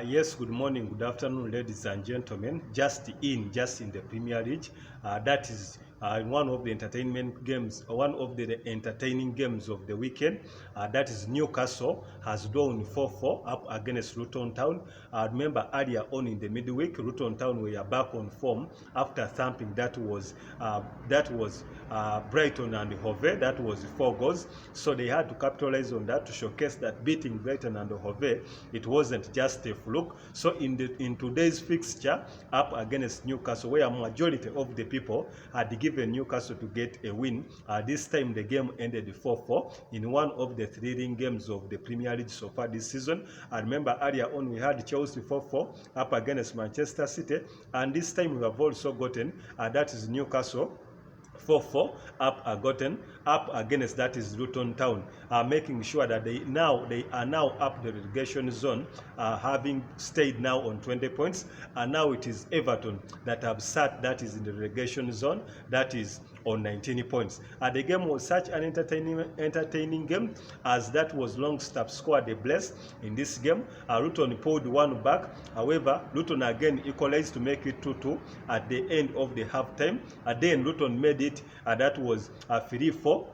Yes, good morning, good afternoon, ladies and gentlemen. Just in the Premier League, that is one of the entertainment games, one of the entertaining games of the weekend. That is Newcastle has drawn 4-4 up against Luton Town. Remember earlier on in the midweek, Luton Town were back on form after thumping that was Brighton and Hove. That was 4 goals. So they had to capitalize on that to showcase that beating Brighton and Hove, it wasn't just a fluke. So in today's fixture up against Newcastle, where a majority of the people had given Newcastle to get a win, this time the game ended 4-4 in one of the thrilling games of the Premier League so far this season. I remember earlier on we had Chelsea 4-4 up against Manchester City, and this time we have also gotten that is Newcastle 4-4 up against that is Luton Town, making sure that they are now up the relegation zone, having stayed now on 20 points, and now it is Everton that have sat that is in the relegation zone, that is on 19 points. The game was such an entertaining game, as that was Longstaff scored a bless in this game. Luton pulled one back. However, Luton again equalized to make it 2-2 at the end of the halftime. Then Luton made it, that was 3-4.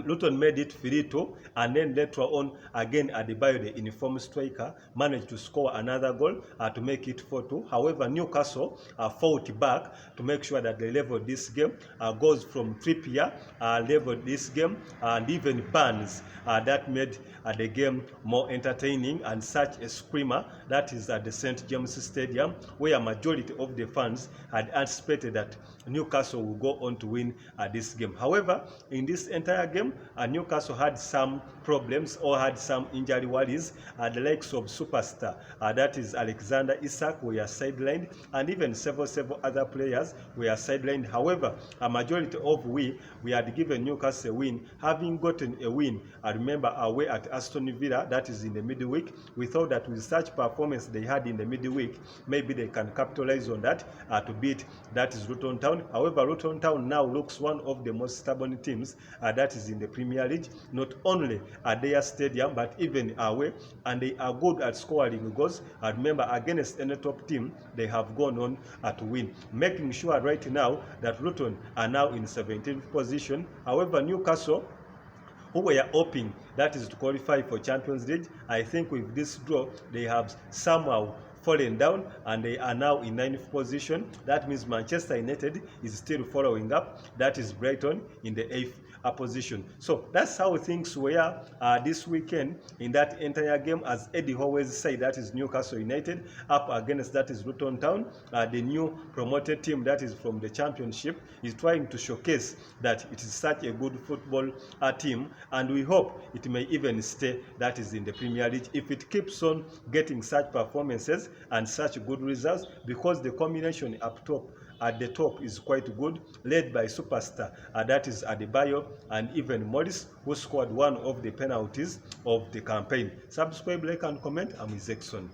Luton made it 3-2, and then later on again Adebayo, the uniform striker, managed to score another goal to make it 4-2. However, Newcastle fought back to make sure that they leveled this game. Goals from Trippier leveled this game, and even Barnes that made the game more entertaining, and such a screamer that is at the St. James Stadium, where a majority of the fans had anticipated that Newcastle will go on to win this game. However, in this entire game, Newcastle had some problems or had some injury worries. The likes of superstar, that is Alexander Isak, were sidelined, and even several other players were sidelined. However, a majority of we had given Newcastle a win, having gotten a win. I remember away at Aston Villa, that is in the midweek. We thought that with such performance they had in the midweek, maybe they can capitalize on that to beat that is Luton Town. However, Luton Town now looks one of the most stubborn teams that is in the Premier League, not only at their stadium but even away, and they are good at scoring goals. Remember, against any top team they have gone on to win, making sure right now that Luton are now in 17th position. However, Newcastle, who were hoping that is to qualify for Champions League, I think with this draw they have somehow fallen down, and they are now in 9th position. That means Manchester United is still following up, that is Brighton in the 8th position. So that's how things were this weekend in that entire game. As Eddie always said, that is Newcastle United up against that is Luton Town. The new promoted team that is from the Championship is trying to showcase that it is such a good football team, and we hope it may even stay that is in the Premier League if it keeps on getting such performances and such good results, because the combination up top at the top is quite good, led by superstar that is Adebayo, and even Morris, who scored one of the penalties of the campaign. Subscribe, like and comment. I'm Izekson.